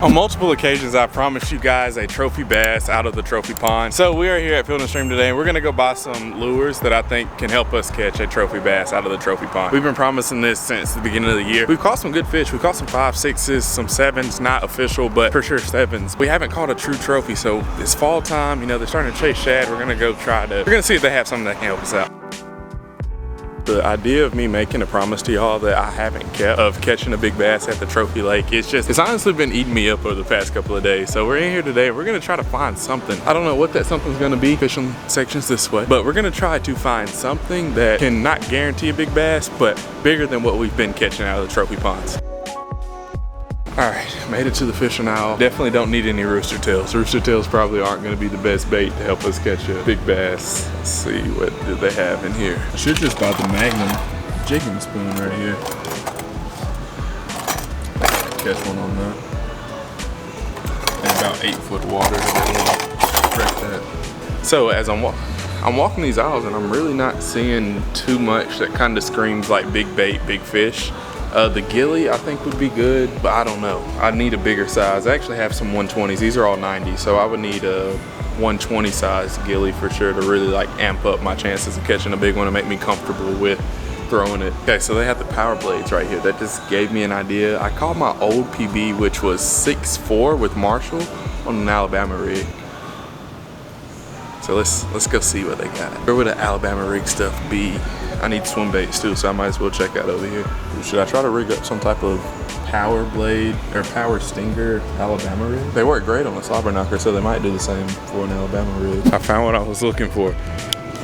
On multiple occasions, I promised you guys a trophy bass out of the trophy pond. So we are here at Field & Stream today, and we're gonna go buy some lures that I think can help us catch a trophy bass out of the trophy pond. We've been promising this since the beginning of the year. We've caught some good fish. We caught some 5, 6s, some 7s, not official, but for sure 7s. We haven't caught a true trophy, so it's fall time. You know, they're starting to chase shad. We're gonna see if they have something that can help us out. The idea of me making a promise to y'all that I haven't kept of catching a big bass at the trophy lake, it's honestly been eating me up over the past couple of days. So we're in here today, we're gonna try to find something. I don't know what that something's gonna be, fishing sections this way, but we're gonna try to find something that can not guarantee a big bass, but bigger than what we've been catching out of the trophy ponds. All right, made it to the fishing aisle. Definitely don't need any rooster tails. Rooster tails probably aren't gonna be the best bait to help us catch a big bass. Let's see, what do they have in here? I should just buy the Magnum jigging spoon right here. Catch one on that. And about 8 foot water to break that. So as I'm walking these aisles and I'm really not seeing too much that kind of screams like big bait, big fish. The gilly I think would be good, but I don't know. I need a bigger size. I actually have some 120s. These are all 90, so I would need a 120 size gilly for sure to really like amp up my chances of catching a big one and make me comfortable with throwing it. Okay, so they have the power blades right here. That just gave me an idea. I caught my old PB, which was 6'4" with Marshall on an Alabama rig. So let's go see what they got. Where would the Alabama rig stuff be? I need swim baits too, so I might as well check out over here. Should I try to rig up some type of power blade or power stinger Alabama rig? They work great on a slobber knocker, so they might do the same for an Alabama rig. I found what I was looking for.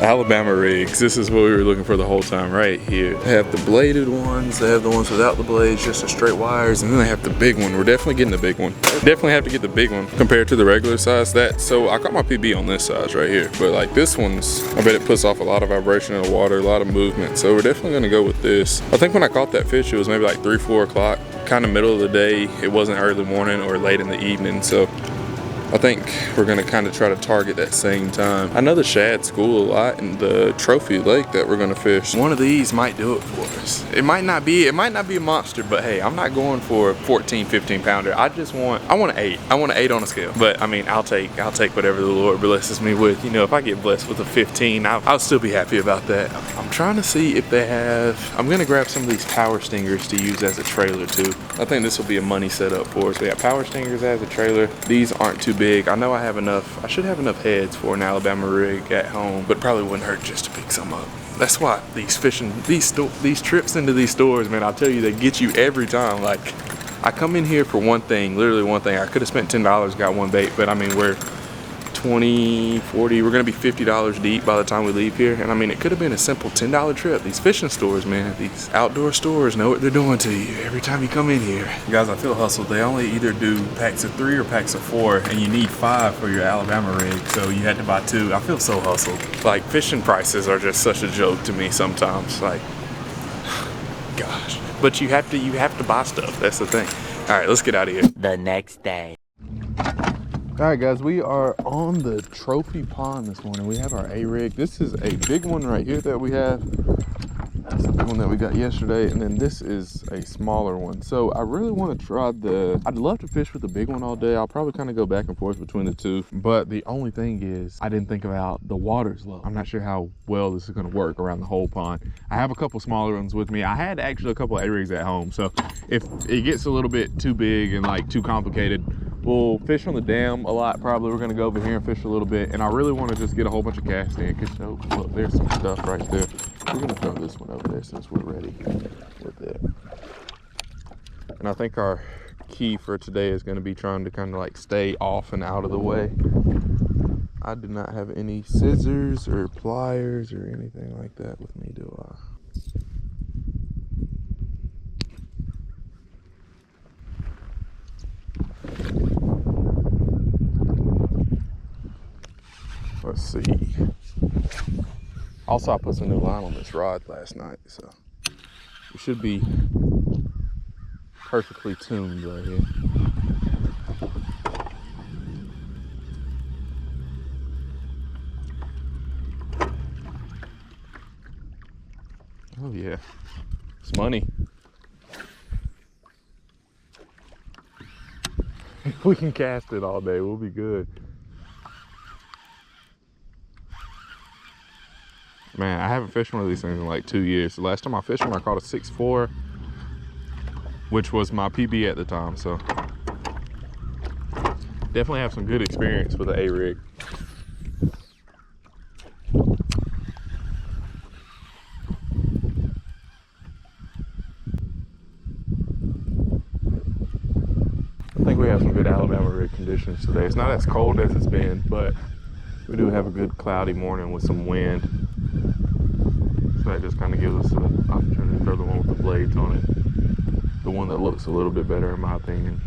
Alabama rigs. This is what we were looking for the whole time, right here. They have the bladed ones, they have the ones without the blades, just the straight wires, and then they have the big one. We're definitely getting the big one. Definitely have to get the big one compared to the regular size. So I got my PB on this size right here, but like this one's, I bet it puts off a lot of vibration in the water, a lot of movement. So we're definitely gonna go with this. I think when I caught that fish, it was maybe like 3, 4 o'clock, kind of middle of the day. It wasn't early morning or late in the evening, so I think we're gonna kind of try to target that same time. I know the shad school a lot in the trophy lake that we're gonna fish. One of these might do it for us. It might not be a monster, but hey, I'm not going for a 14, 15 pounder. I want an 8. I want an 8 on a scale. But I mean, I'll take whatever the Lord blesses me with. You know, if I get blessed with a 15, I'll still be happy about that. I'm trying to see if they have, I'm gonna grab some of these power stingers to use as a trailer too. I think this will be a money setup for us. We got power stingers as a trailer. These aren't too big. I know I should have enough heads for an Alabama rig at home, but probably wouldn't hurt just to pick some up. That's why these trips into these stores, man, I'll tell you, they get you every time. Like, I come in here for one thing, literally one thing. I could have spent $10, got one bait, but I mean, we're 20, 40, we're gonna be $50 deep by the time we leave here. And I mean, it could have been a simple $10 trip. These fishing stores, man, these outdoor stores know what they're doing to you every time you come in here. Guys, I feel hustled. They only either do packs of 3 or packs of 4, and you need 5 for your Alabama rig, so you had to buy 2. I feel so hustled. Like, fishing prices are just such a joke to me sometimes. Like, gosh. But you have to buy stuff. That's the thing. All right, let's get out of here. The next day. All right, guys, we are on the trophy pond this morning. We have our A-rig. This is a big one right here that we have. That's the big one that we got yesterday, and then this is a smaller one. So I really want to try I'd love to fish with the big one all day. I'll probably kind of go back and forth between the two, but the only thing is I didn't think about the water's low. I'm not sure how well this is going to work around the whole pond. I have a couple smaller ones with me. I had actually a couple of A-rigs at home, so if it gets a little bit too big and like too complicated, we'll fish on the dam a lot. Probably we're gonna go over here and fish a little bit, and I really want to just get a whole bunch of cast in, because look, there's some stuff right there. We're gonna throw this one over there since we're ready with it. And I think our key for today is going to be trying to kind of like stay off and out of the way. I do not have any scissors or pliers or anything like that with me, do I? Let's see. Also, I put some new line on this rod last night, so it should be perfectly tuned right here. Oh yeah, it's money. we can cast it all day. We'll be good. Man, I haven't fished one of these things in like 2 years. The last time I fished one, I caught a 6'4", which was my PB at the time. So definitely have some good experience with the A-rig. I think we have some good Alabama rig conditions today. It's not as cold as it's been, but we do have a good cloudy morning with some wind. So that just kind of gives us an opportunity to throw the one with the blades on it. The one that looks a little bit better in my opinion.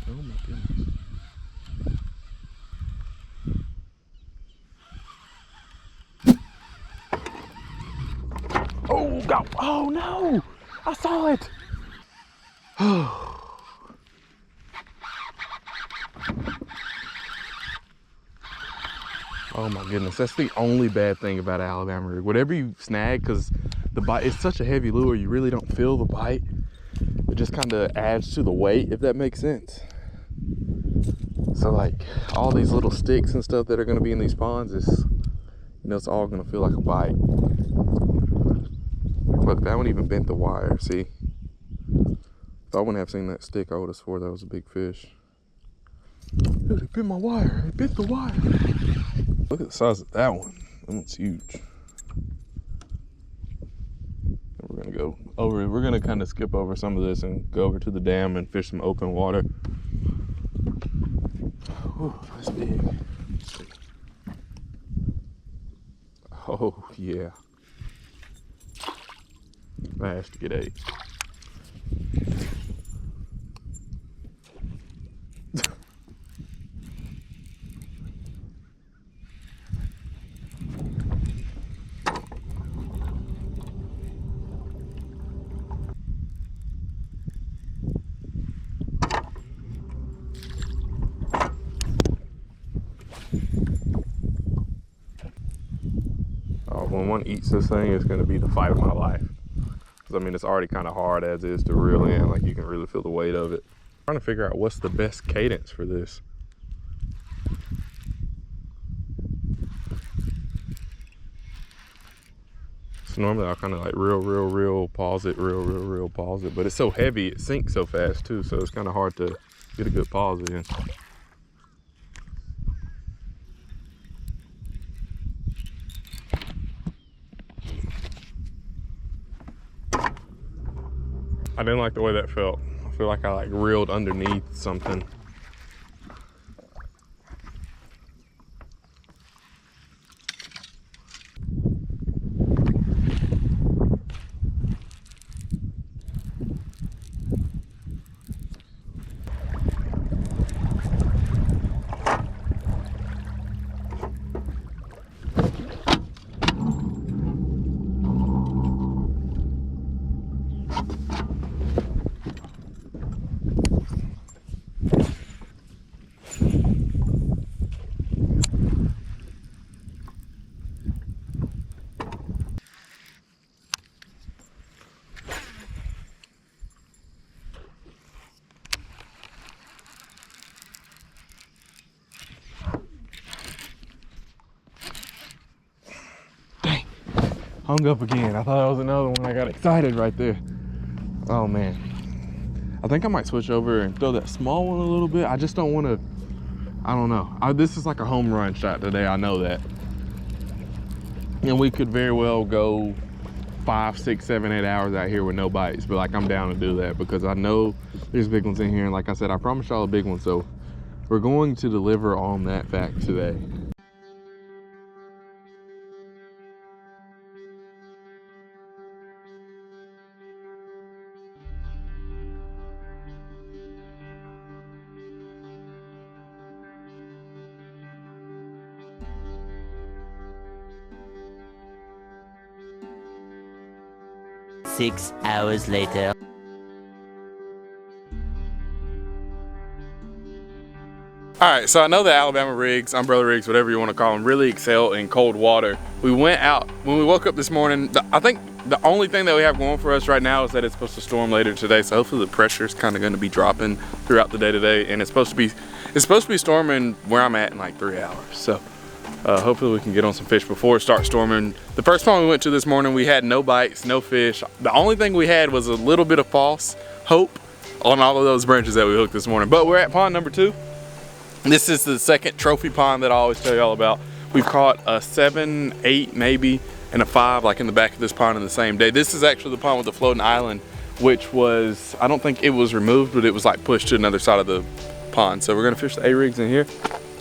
Oh my goodness. Oh God, oh no, I saw it. Oh my goodness, that's the only bad thing about an Alabama rig. Whatever you snag, because the bite, it's such a heavy lure, you really don't feel the bite. It just kind of adds to the weight, if that makes sense. So like all these little sticks and stuff that are going to be in these ponds is, you know, it's all going to feel like a bite. Look, that one even bent the wire, see? If I wouldn't have seen that stick, I would have swore that was a big fish. Dude, it bit my wire, it bit the wire. Look at the size of that one. That one's huge. We're gonna go over, we're gonna kind of skip over some of this and go over to the dam and fish some open water. Ooh, that's big. Oh yeah. That has to get 8. When one eats this thing, it's going to be the fight of my life. Because I mean, it's already kind of hard as is to reel in. Like, you can really feel the weight of it. I'm trying to figure out what's the best cadence for this. So normally I'll kind of like reel, pause it, reel, pause it. But it's so heavy, it sinks so fast too. So it's kind of hard to get a good pause in. I didn't like the way that felt. I feel like I like reeled underneath something. Hung up again. I thought that was another one. I got excited right there. Oh man. I think I might switch over and throw that small one a little bit. I just don't want to, I don't know. This is like a home run shot today. I know that. And we could very well go 5, 6, 7, 8 hours out here with no bites. But like, I'm down to do that because I know there's big ones in here. And like I said, I promised y'all a big one. So we're going to deliver on that fact today. Six hours later. All right, so I know that Alabama rigs, umbrella rigs, whatever you want to call them, really excel in cold water. We went out, when we woke up this morning, I think the only thing that we have going for us right now is that it's supposed to storm later today. So hopefully the pressure is kind of going to be dropping throughout the day today. And it's supposed to be storming where I'm at in like 3 hours. So hopefully we can get on some fish before it starts storming. The first pond we went to this morning, we had no bites, no fish. The only thing we had was a little bit of false hope on all of those branches that we hooked this morning. But we're at pond number 2. This is the second trophy pond that I always tell y'all about. We've caught a 7, 8 maybe, and a 5 like in the back of this pond in the same day. This is actually the pond with the floating island, which was, I don't think it was removed, but it was like pushed to another side of the pond. So we're gonna fish the A-rigs in here,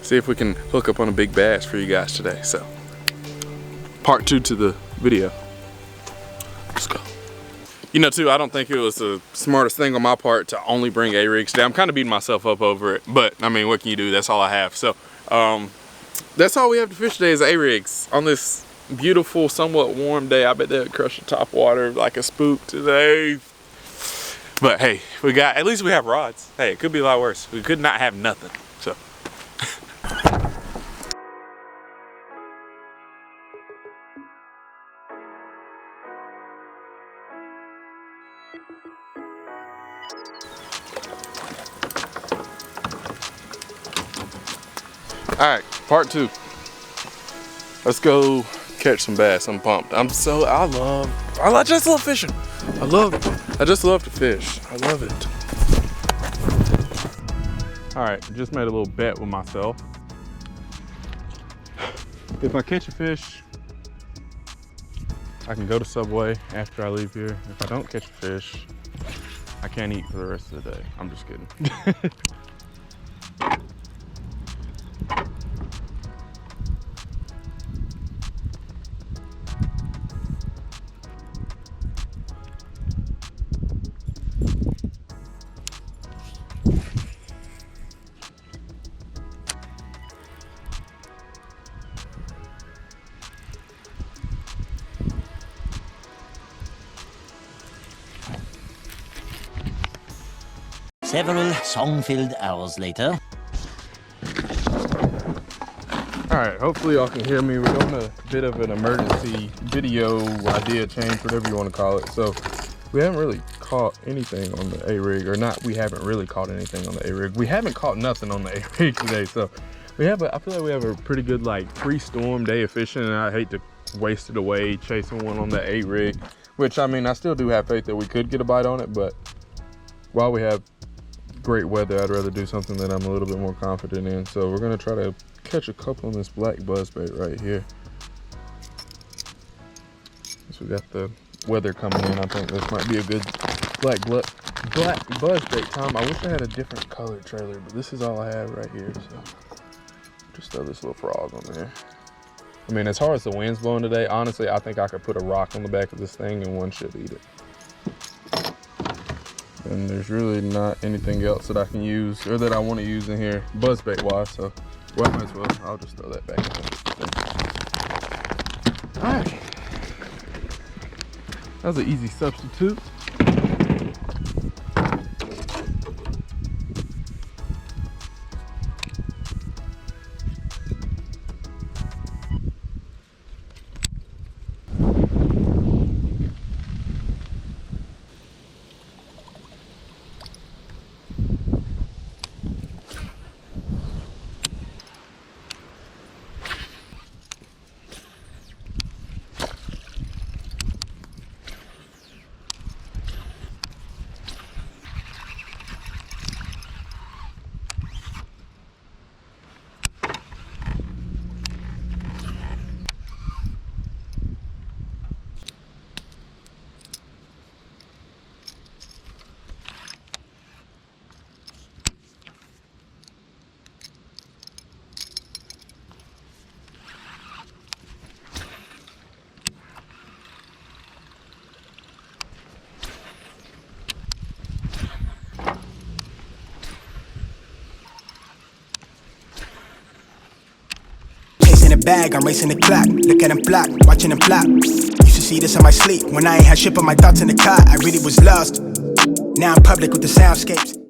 see if we can hook up on a big bass for you guys today. So, part 2 to the video. Let's go. You know too, I don't think it was the smartest thing on my part to only bring A-rigs today. I'm kind of beating myself up over it, but I mean, what can you do? That's all I have. So, that's all we have to fish today is A-rigs on this beautiful, somewhat warm day. I bet they'll crush the top water like a spook today. But hey, at least we have rods. Hey, it could be a lot worse. We could not have nothing, so. All right, part 2. Let's go catch some bass. I'm pumped. I just love fishing. I just love to fish. I love it. All right, just made a little bet with myself. If I catch a fish, I can go to Subway after I leave here. If I don't catch a fish, I can't eat for the rest of the day. I'm just kidding. Several song-filled hours later. All right, hopefully y'all can hear me. We're doing a bit of an emergency video idea change, whatever you want to call it. So we haven't really caught anything on the A-rig, or not, we haven't really caught anything on the A-rig. We haven't caught nothing on the A-rig today. So I feel like we have a pretty good like pre-storm day of fishing, and I hate to waste it away chasing one on the A-rig, which I mean, I still do have faith that we could get a bite on it, but while we have great weather, I'd rather do something that I'm a little bit more confident in. So we're gonna try to catch a couple on this black buzzbait right here. So we got the weather coming in. I think this might be a good black buzzbait time. I wish I had a different color trailer, but this is all I have right here. So just throw this little frog on there. I mean, as hard as the wind's blowing today, honestly, I think I could put a rock on the back of this thing and one should eat it. And there's really not anything else that I can use or that I want to use in here buzzbait wise, so well, I might as well, I'll just throw that back in. All right, that was an easy substitute. Bag, I'm racing the clock. Look at them flop, watching them flop. Used to see this in my sleep when I ain't had shit but my thoughts in the car. I really was lost. Now I'm public with the soundscapes.